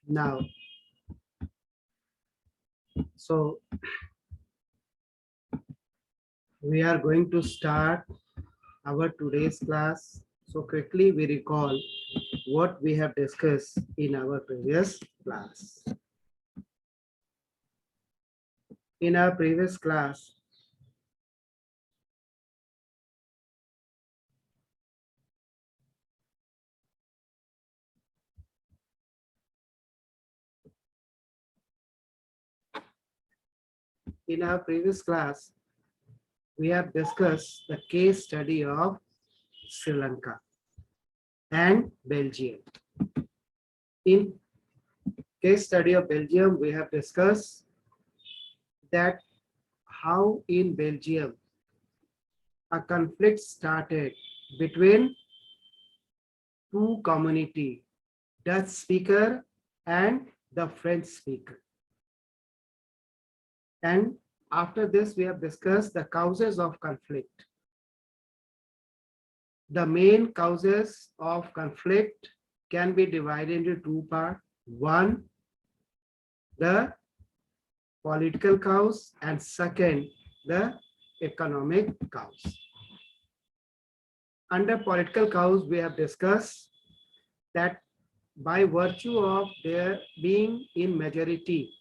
Now, so we are going to start our today's class. So quickly we recall what we have discussed in our previous class. In our previous class, we have discussed the case study of Sri Lanka and Belgium. In case study of Belgium, we have discussed that how in Belgium a conflict started between two community, Dutch speaker and the French speaker. And after this, we have discussed the causes of conflict. The main causes of conflict can be divided into two parts. One, the political cause, and second, the economic cause. Under political cause, we have discussed that by virtue of their being in majority,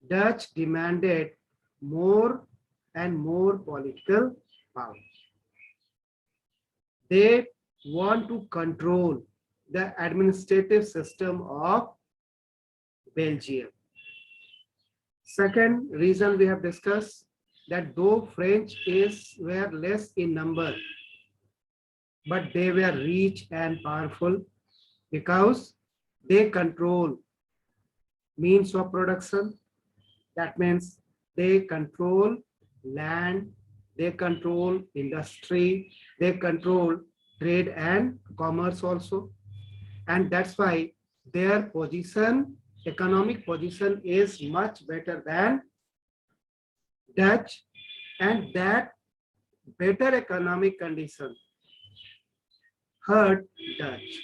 Dutch demanded more and more political power. They want to control the administrative system of Belgium. Second reason we have discussed that though French were less in number, but they were rich and powerful because they control means of production. That means they control land, they control industry, they control trade and commerce also. And that's why their position, economic position, is much better than Dutch, and that better economic condition hurt Dutch.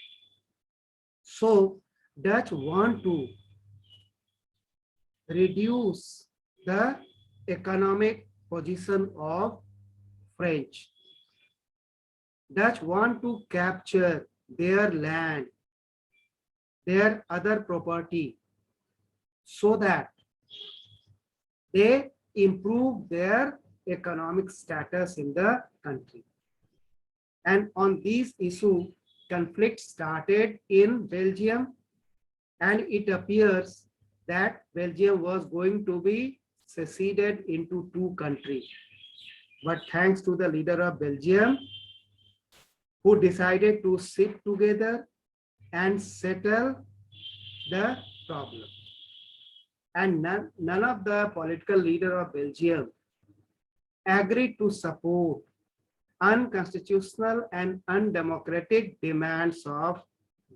So Dutch want to reduce the economic position of French. Dutch want to capture their land, their other property, so that they improve their economic status in the country. And on this issue, conflict started in Belgium, and it appears that Belgium was going to be seceded into two countries. But thanks to the leader of Belgium, who decided to sit together and settle the problem. And none of the political leader of Belgium agreed to support unconstitutional and undemocratic demands of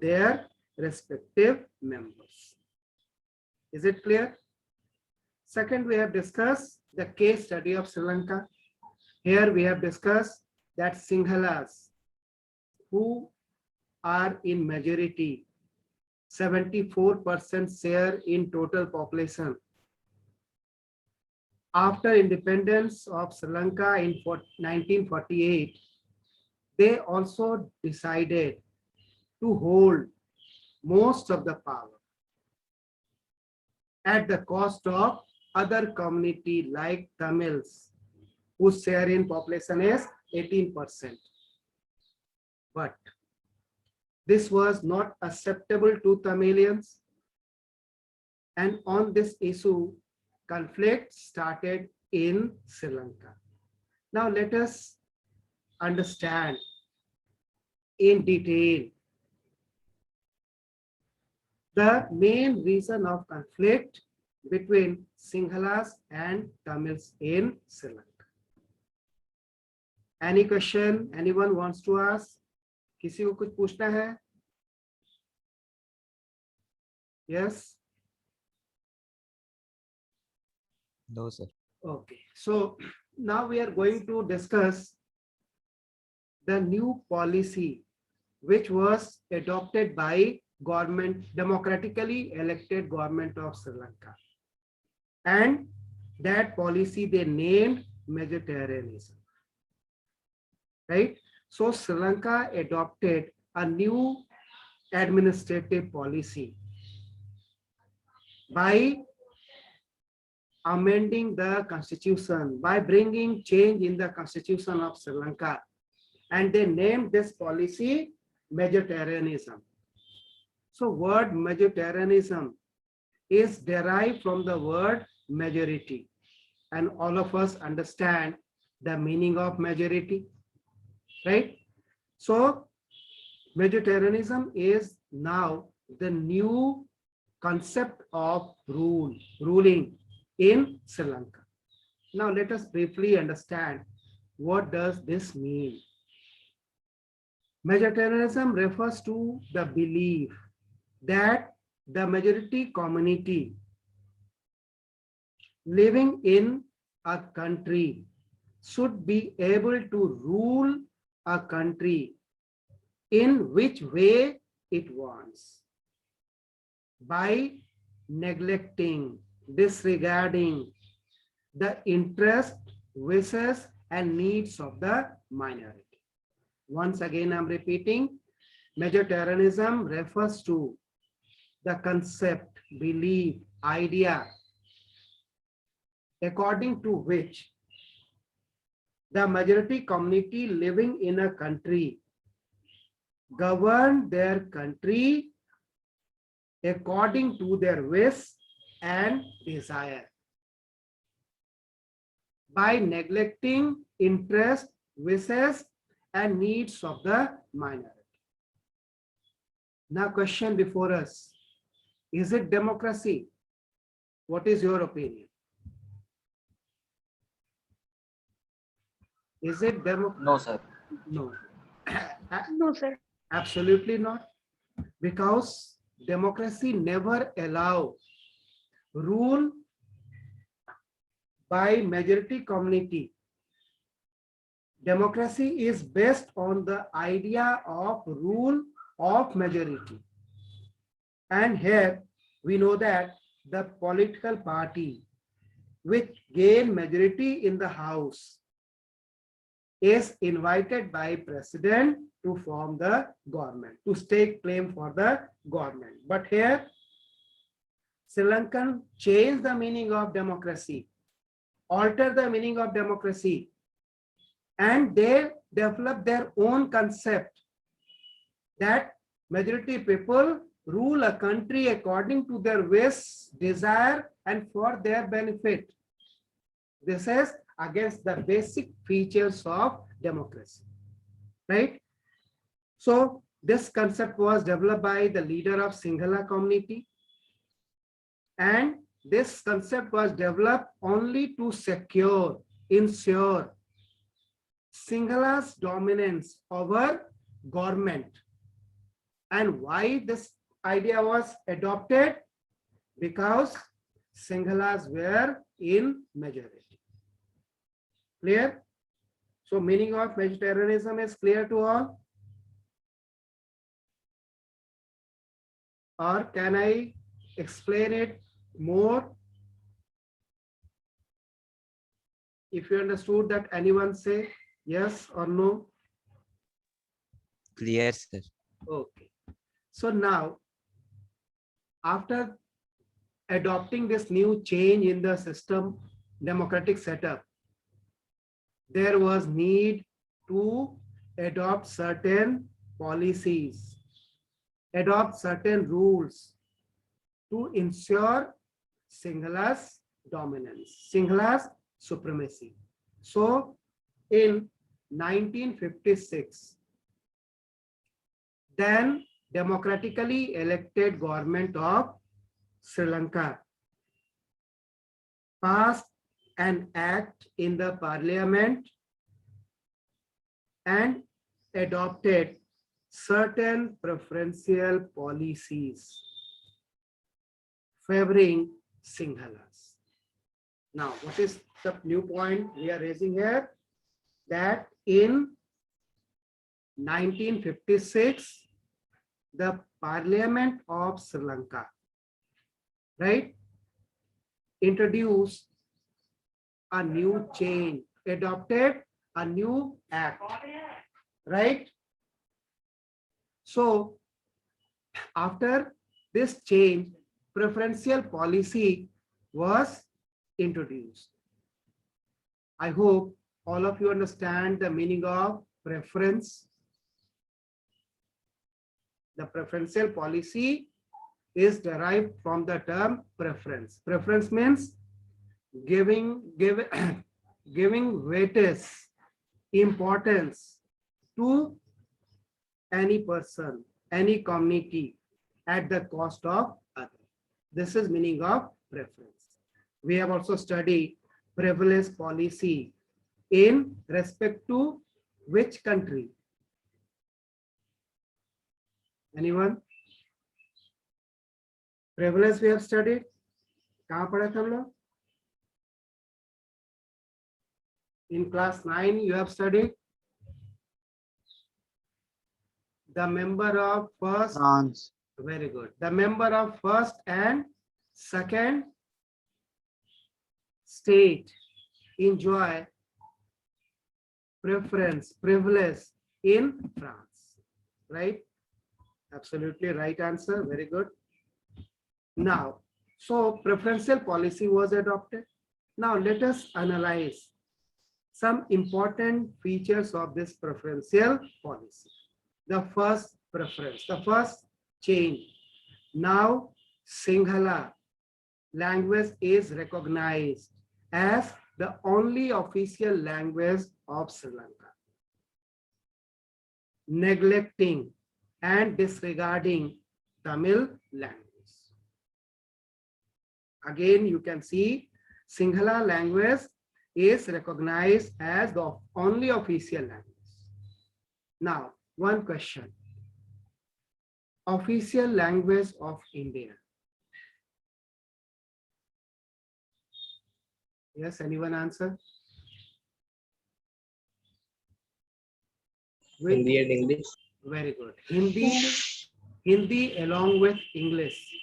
their respective members. Is it clear? Second, we have discussed the case study of Sri Lanka. Here we have discussed that Sinhalas, who are in majority, 74% share in total population. After independence of Sri Lanka in 1948, they also decided to hold most of the power at the cost of other community like Tamils, whose share in population is 18%. But this was not acceptable to Tamilians, and on this issue, conflict started in Sri Lanka. Now let us understand in detail the main reason of conflict between Sinhalas and Tamils in Sri Lanka. Any question anyone wants to ask? किसी को कुछ पूछना है? Yes? No, sir. Okay. So now we are going to discuss the new policy which was adopted by government, democratically elected government of Sri Lanka. And that policy they named Vegetarianism. Right? So Sri Lanka adopted a new administrative policy by amending the constitution, by bringing change in the constitution of Sri Lanka. And they named this policy Vegetarianism. So word Vegetarianism is derived from the word majority. And all of us understand the meaning of majority, right? So vegetarianism is now the new concept of ruling in Sri Lanka. Now let us briefly understand what does this mean. Vegetarianism refers to the belief that the majority community living in a country should be able to rule a country in which way it wants, by neglecting, disregarding the interest, wishes, and needs of the minority. Once again, I'm repeating, vegetarianism refers to the concept, belief, idea, according to which the majority community living in a country govern their country according to their wish and desire, by neglecting interest, wishes, and needs of the minority. Now, question before us, is it democracy? What is your opinion? Is it democracy? No, sir. No. No, sir. Absolutely not. Because democracy never allow rule by majority community. Democracy is based on the idea of rule of majority. And here we know that the political party which gain majority in the house is invited by president to form the government, to stake claim for the government. But here, Sri Lankan changed the meaning of democracy, altered the meaning of democracy, and they developed their own concept that majority people rule a country according to their wish, desire, and for their benefit. This is against the basic features of democracy, right? So this concept was developed by the leader of Sinhala community, and this concept was developed only to ensure Sinhala's dominance over government. And why this idea was adopted? Because Sinhalas were in majority. Clear? So meaning of vegetarianism is clear to all? Or can I explain it more? If you understood that, anyone say yes or no? Clear, sir. Okay. So now, after adopting this new change in the system, democratic setup, there was need to adopt certain policies, adopt certain rules to ensure Sinhala's dominance, Sinhala's supremacy. So in 1956, then democratically elected government of Sri Lanka passed an act in the parliament and adopted certain preferential policies favoring Sinhalas. Now, what is the new point we are raising here? That in 1956, the Parliament of Sri Lanka, right, introduced a new change, adopted a new act, right? So after this change, preferential policy was introduced. I hope all of you understand the meaning of preference. The preferential policy is derived from the term preference. Preference means giving weightage, importance to any person, any community at the cost of others. This is meaning of preference. We have also studied privilege policy in respect to which country? Anyone? Privilege we have studied. कहाँ पढ़े थे हम लोग? In class 9 you have studied the member of first. France. Very good. The member of first and second state enjoy preference, privilege in France, right? Absolutely right answer. Very good. Now, so preferential policy was adopted. Now let us analyze some important features of this preferential policy. The first preference, the first change. Now Sinhala language is recognized as the only official language of Sri Lanka, neglecting and disregarding Tamil language. Again, you can see Sinhala language is recognized as the only official language. Now, one question. Official language of India. Yes, anyone answer? Hindi and English. Very good. Hindi along with English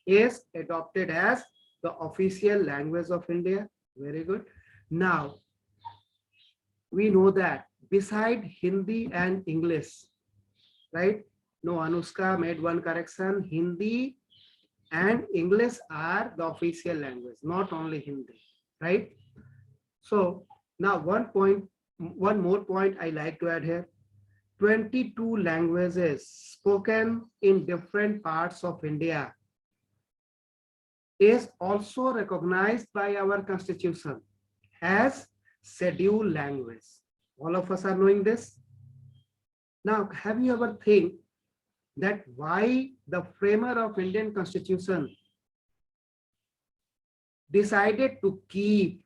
is adopted as the official language of India. Very good. Now, we know that beside Hindi and English, right? No, Anushka made one correction. Hindi and English are the official language, not only Hindi, right? So now one more point I like to add here. 22 languages spoken in different parts of India is also recognized by our constitution as scheduled language. All of us are knowing this. Now, have you ever think that why the framer of Indian Constitution decided to keep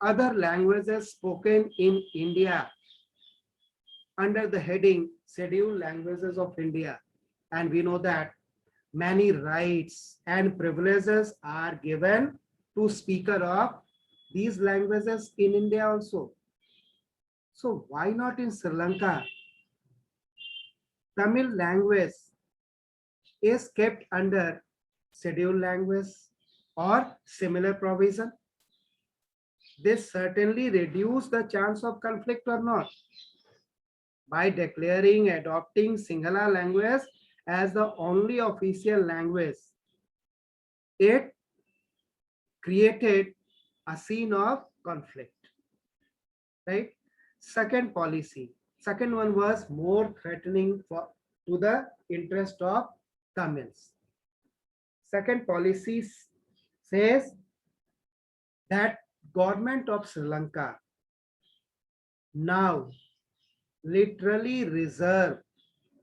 other languages spoken in India under the heading Scheduled Languages of India? And we know that many rights and privileges are given to speaker of these languages in India also. So why not in Sri Lanka? Tamil language is kept under scheduled language or similar provision. This certainly reduces the chance of conflict or not. By declaring adopting Sinhala language as the only official language, it created a scene of conflict, right? Second policy, second one was more threatening to the interest of Tamils. Second policy says that government of Sri Lanka now literally reserve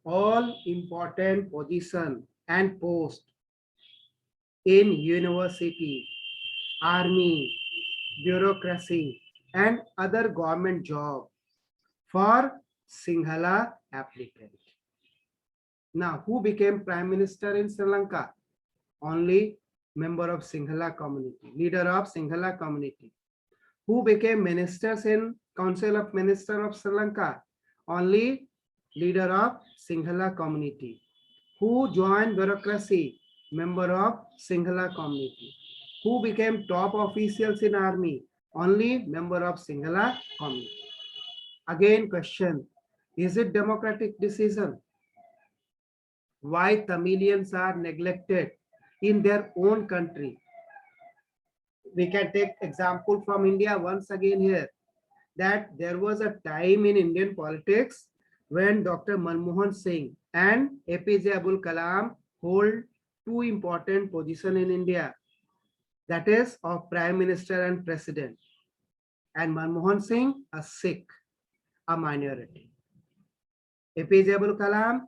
all important position and post in university, army, bureaucracy, and other government job for Sinhala applicant. Now, who became Prime Minister in Sri Lanka? Only member of Sinhala community, leader of Sinhala community. Who became ministers in Council of Ministers of Sri Lanka? Only leader of Sinhala community. Who joined bureaucracy? Member of Sinhala community. Who became top officials in army? Only member of Sinhala community. Again question, is it democratic decision? Why Tamilians are neglected in their own country? We can take example from India once again here, that there was a time in Indian politics when Dr. Manmohan Singh and APJ Abul Kalam hold two important positions in India, that is of Prime Minister and President. And Manmohan Singh, a Sikh, a minority. APJ Abul Kalam,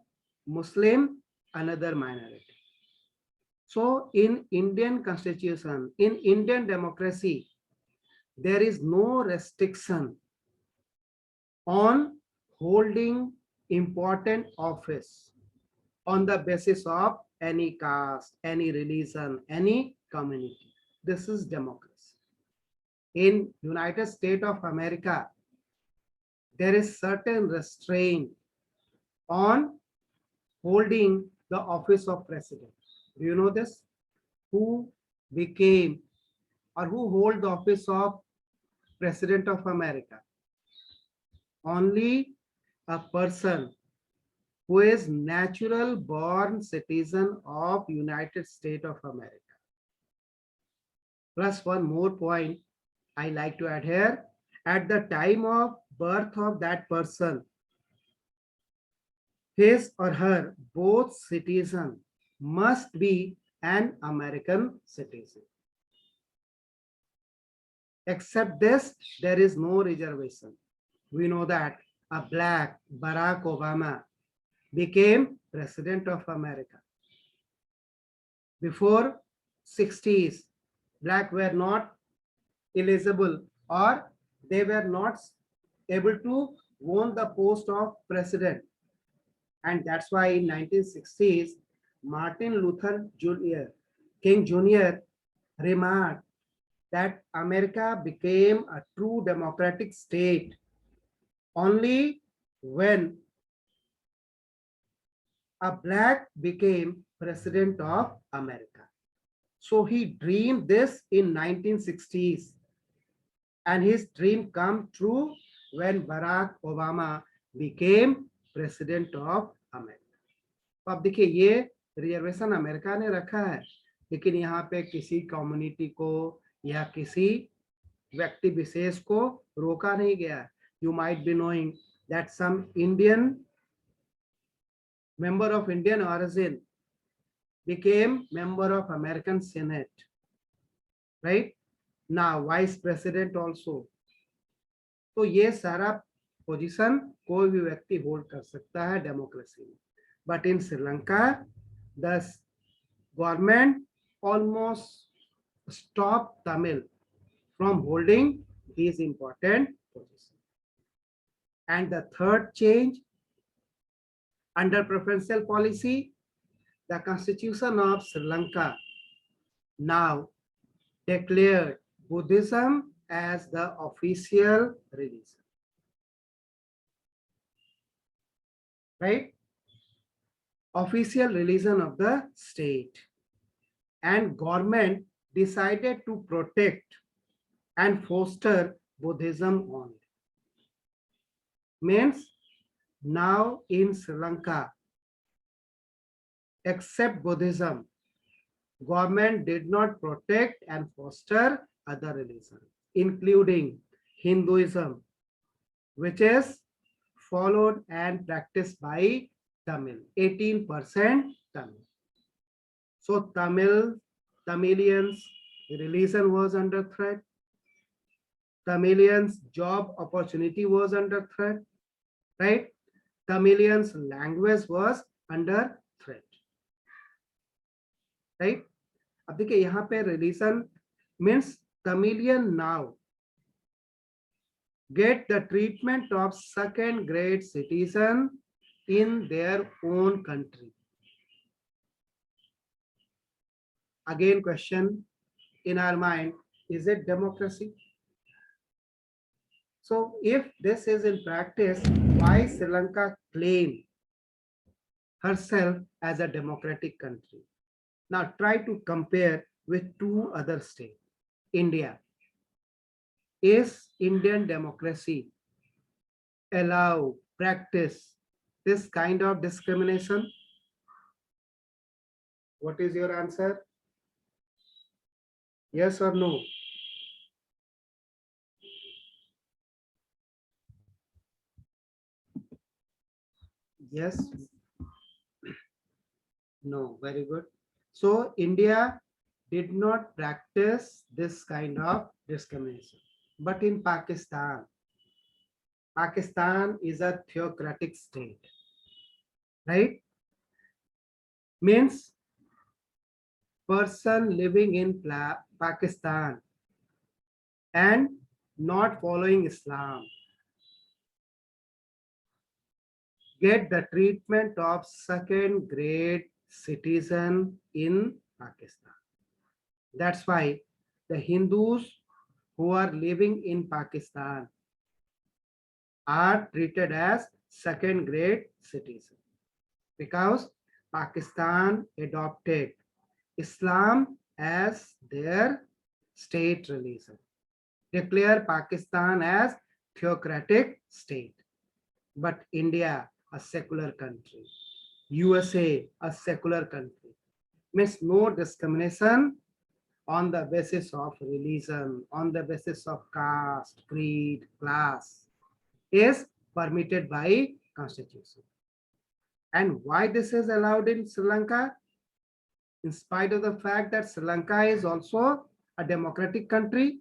Muslim, another minority. So in Indian constitution, in Indian democracy, there is no restriction on holding important office on the basis of any caste, any religion, any community. This is democracy. In United States of America, there is certain restraint on holding the office of president. Do you know this? Who became or who hold the office of President of America? Only a person who is natural born citizen of United States of America. Plus one more point I like to add here. At the time of birth of that person, his or her both citizen must be an American citizen. Except this, there is no reservation. We know that a black Barack Obama became President of America. Before 60s, black were not eligible or they were not able to own the post of president. And that's why in 1960s, Martin Luther King Jr. remarked that America became a true democratic state only when a black became president of America. So he dreamed this in 1960s, and his dream come true when Barack Obama became president of America. तो अब देखिए ये reservation America ने रखा है, लेकिन यहाँ पे किसी कम्युनिटी को या किसी व्यक्ति विशेष को रोका नहीं गया. You might be knowing that some Indian member of Indian origin became member of American Senate, right? Now vice president also. तो ये सारा पोजीशन कोई भी व्यक्ति होल्ड कर सकता है डेमोक्रेसी में. But in Sri Lanka, the government almost stopped Tamil from holding these important positions. And the third change, under preferential policy, the Constitution of Sri Lanka now declared Buddhism as the official religion. Right? Official religion of the state. And government decided to protect and foster Buddhism only. Means now in Sri Lanka, except Buddhism, government did not protect and foster other religions, including Hinduism, which is followed and practiced by Tamil, 18% Tamil. So Tamilians, religion was under threat. Tamilians, job opportunity was under threat, right? Tamilians, language was under threat, right? अब देखिए यहाँ पे religion means Tamilian now get the treatment of second grade citizen in their own country. Again question in our mind, is it democracy? So if this is in practice, why Sri Lanka claim herself as a democratic country. Now try to compare with two other states. India. Is Indian democracy allow, practice this kind of discrimination? What is your answer? Yes or no? Yes. No. Very good. So India did not practice this kind of discrimination. But in Pakistan, Pakistan is a theocratic state, right? Means person living in Pakistan and not following Islam get the treatment of second grade citizen in Pakistan. That's why the Hindus who are living in Pakistan are treated as second grade citizens because Pakistan adopted Islam as their state religion. Declare Pakistan as theocratic state. But India, a secular country. USA, a secular country. Means no discrimination on the basis of religion, on the basis of caste, creed, class is permitted by constitution. And why this is allowed in Sri Lanka? In spite of the fact that Sri Lanka is also a democratic country,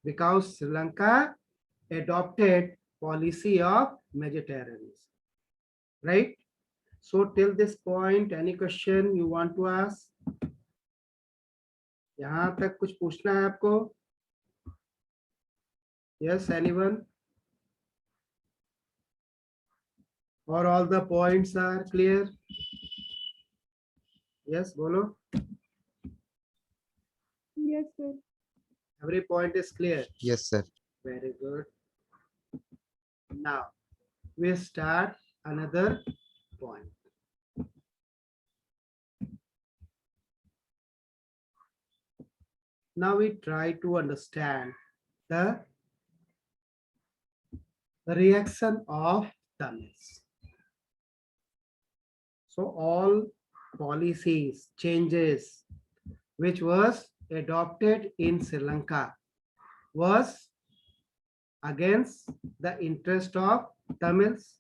because Sri Lanka adopted policy of vegetarianism, right? So till this point, any question you want to ask? यहाँ तक कुछ पूछना है आपको? Yes, anyone? Or all the points are clear? Yes, bolo. Yes, sir. Every point is clear. Yes, sir. Very good. Now we start another point. Now we try to understand the reaction of Tamils. So all policies, changes which was adopted in Sri Lanka was against the interest of Tamils,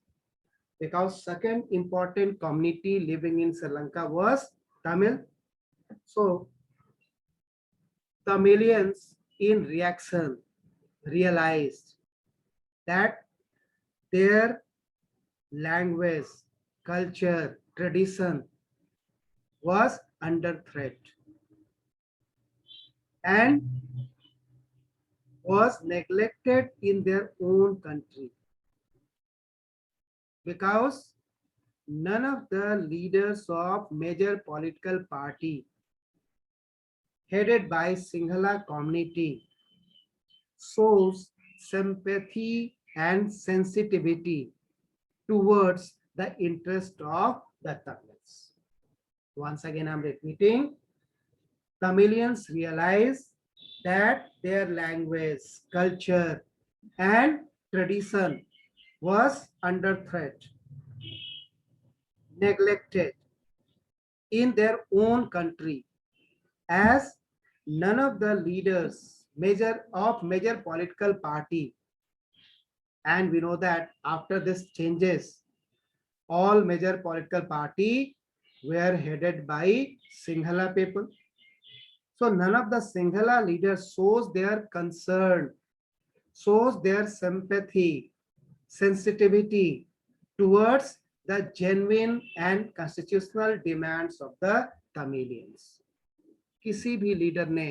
because second important community living in Sri Lanka was Tamil. So Tamilians in reaction realized that their language, culture, tradition was under threat and was neglected in their own country, because none of the leaders of major political party headed by Sinhala community shows sympathy and sensitivity towards the interest of the Tamils. Once again, I'm repeating, Tamilians realize that their language, culture, and tradition was under threat, neglected in their own country, as none of the leaders major political party, and we know that after this changes, all major political party were headed by Sinhala people. So none of the Sinhala leaders shows their concern, shows their sympathy, sensitivity towards the genuine and constitutional demands of the Tamilians. किसी भी leader ने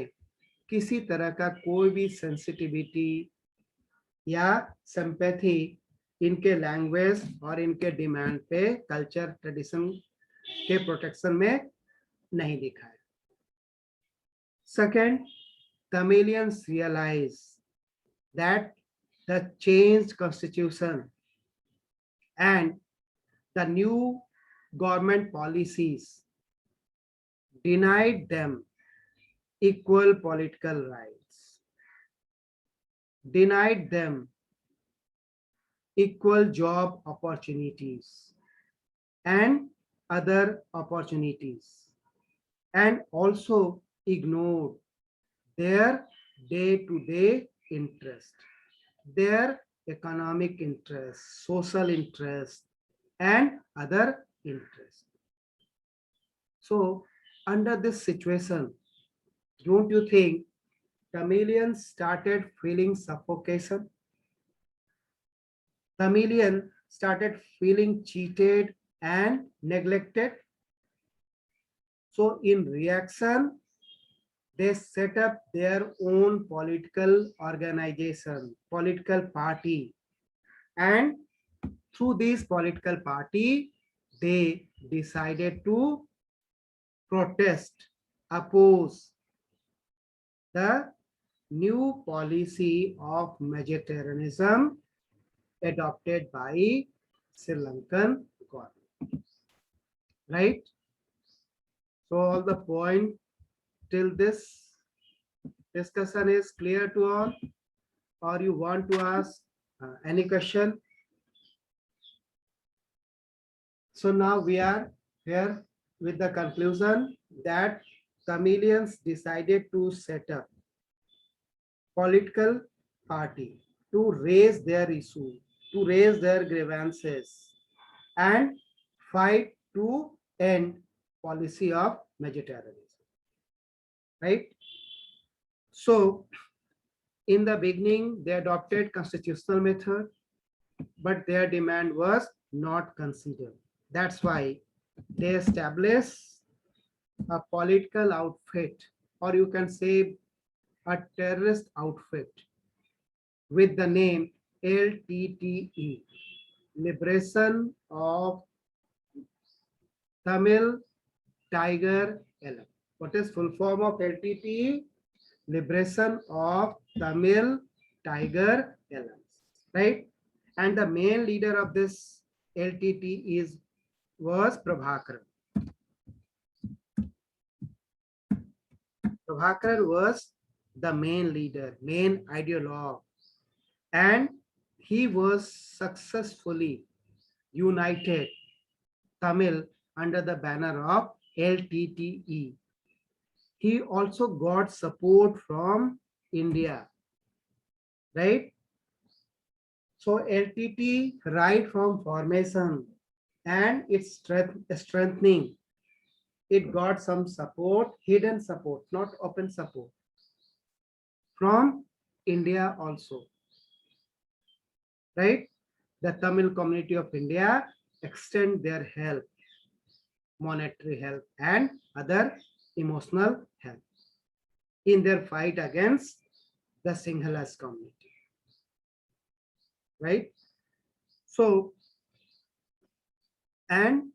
किसी तरह का कोई भी sensitivity या sympathy इनके लैंग्वेज और इनके डिमांड पे, कल्चर ट्रेडिशन के प्रोटेक्शन में नहीं दिखा है. Second, Tamilians realize that the changed constitution and the new government policies denied them equal political rights, denied them equal job opportunities and other opportunities, and also ignored their day-to-day interest, their economic interest, social interest, and other interest. So, under this situation, don't you think Tamilians started feeling suffocation? Tamilian started feeling cheated and neglected. So, in reaction, they set up their own political organization, political party, and through this political party, they decided to protest, oppose the new policy of vegetarianism adopted by Sri Lankan government. Right? So all the point till this discussion is clear to all, or you want to ask any question? So now we are here with the conclusion that Tamilians decided to set up political party to raise their issue, to raise their grievances, and fight to end policy of vegetarianism. Right? So in the beginning, they adopted constitutional method, but their demand was not considered. That's why they established a political outfit, or you can say a terrorist outfit, with the name LTTE, Liberation of Tamil Tiger Alliance. What is full form of LTTE? Liberation of Tamil Tiger Alliance, right? And the main leader of this LTT was Prabhakaran. Prabhakaran was the main leader, main ideologue, and he was successfully united Tamil under the banner of LTTE. He also got support from India, right? So LTT right from formation and its strengthening, it got some support, hidden support, not open support, from India also, right? The Tamil community of India extend their help, monetary help and other emotional help in their fight against the Sinhalas community, right? So, and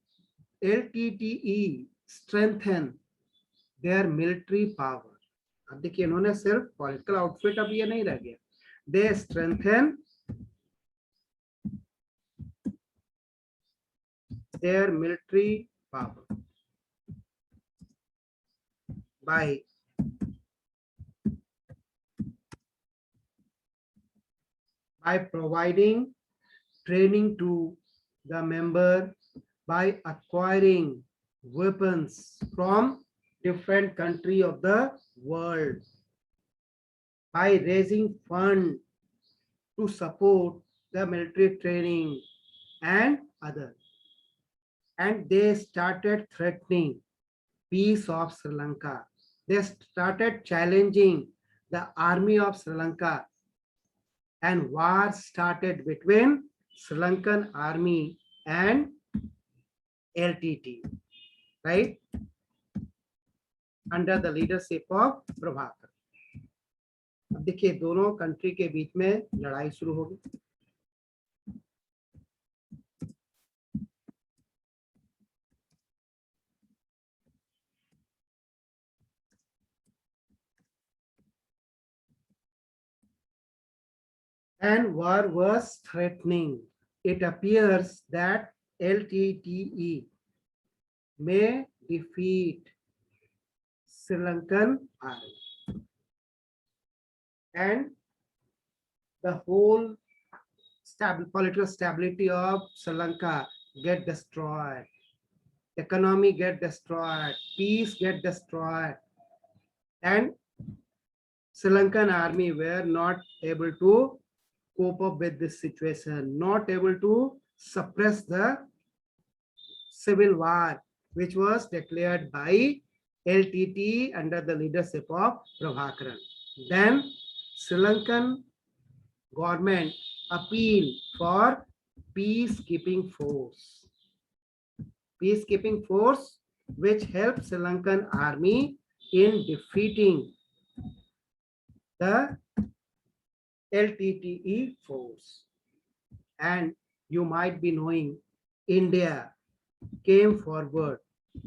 LTTE strengthen their military power. अब देखिए इन्होंने सिर्फ political outfit अब ये नहीं रह गया, they strengthen their military power by providing training to the member, by acquiring weapons from different country of the world, by raising fund to support the military training and others. And they started threatening peace of Sri Lanka. They started challenging the army of Sri Lanka, and war started between Sri Lankan army and LTT, right? Under the leadership of Prabhakar. अब देखिए दोनों country के बीच में लड़ाई शुरू हो गई. And war was threatening. It appears that LTTE may defeat Sri Lankan army, and the whole political stability of Sri Lanka get destroyed, economy get destroyed, peace get destroyed, and Sri Lankan army were not able to cope up with this situation, not able to suppress the civil war, which was declared by LTT under the leadership of Prabhakaran. Then Sri Lankan government appealed for peacekeeping force. Peacekeeping force which helped Sri Lankan army in defeating the LTTE force. And you might be knowing India came forward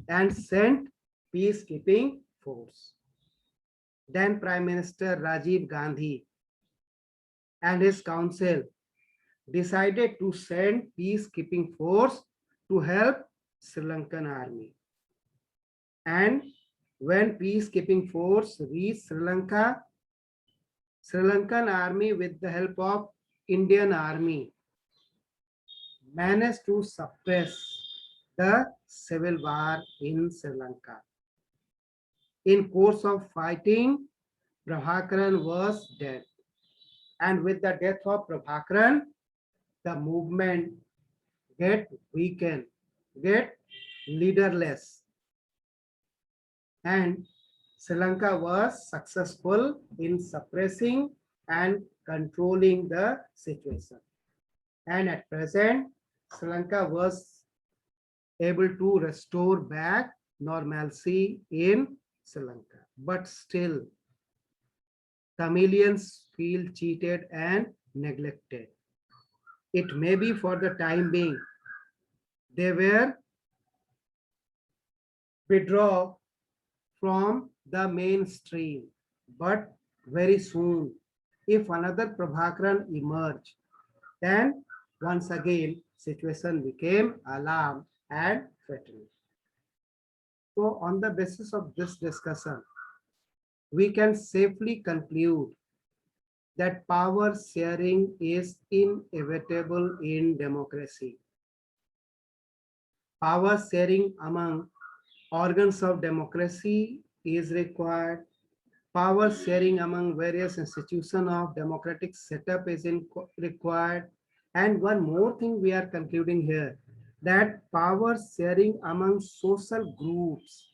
and sent peacekeeping force. Then Prime Minister Rajiv Gandhi and his council decided to send peacekeeping force to help Sri Lankan army. And when peacekeeping force reached Sri Lanka, Sri Lankan army with the help of Indian army managed to suppress the civil war in Sri Lanka. In course of fighting, Prabhakaran was dead. And with the death of Prabhakaran, the movement get weakened, get leaderless. And Sri Lanka was successful in suppressing and controlling the situation. And at present, Sri Lanka was able to restore back normalcy in Sri Lanka. But still, Tamilians feel cheated and neglected. It may be for the time being, they were withdrawn from the mainstream, but very soon, if another Prabhakaran emerged, then once again situation became alarm and threatening. So on the basis of this discussion, we can safely conclude that power sharing is inevitable in democracy. Power sharing among organs of democracy is required. Power sharing among various institutions of democratic setup is required. And one more thing we are concluding here, that power sharing among social groups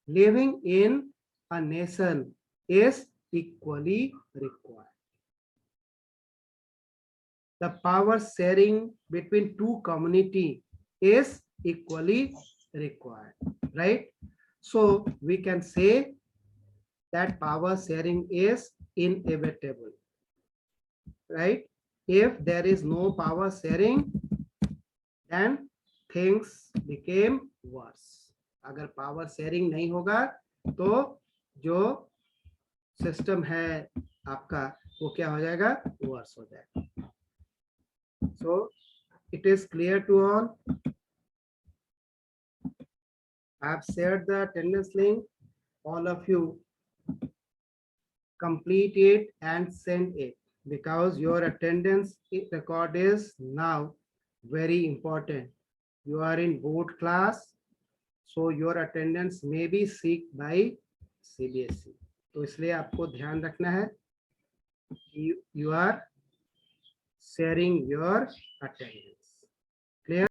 living in a nation is equally required. The power sharing between two communities is equally required, right? So we can say that power sharing is inevitable, right? If there is no power sharing, then things became worse. अगर power sharing नहीं होगा तो जो system है आपका वो क्या हो जाएगा, वर्स हो जाएगा. So it is clear to all. I have shared the attendance link. All of you complete it and send it, because your attendance record is now very important. You are in board class, so your attendance may be seeked by CBSE. तो इसलिए आपको ध्यान रखना है कि you are sharing your attendance.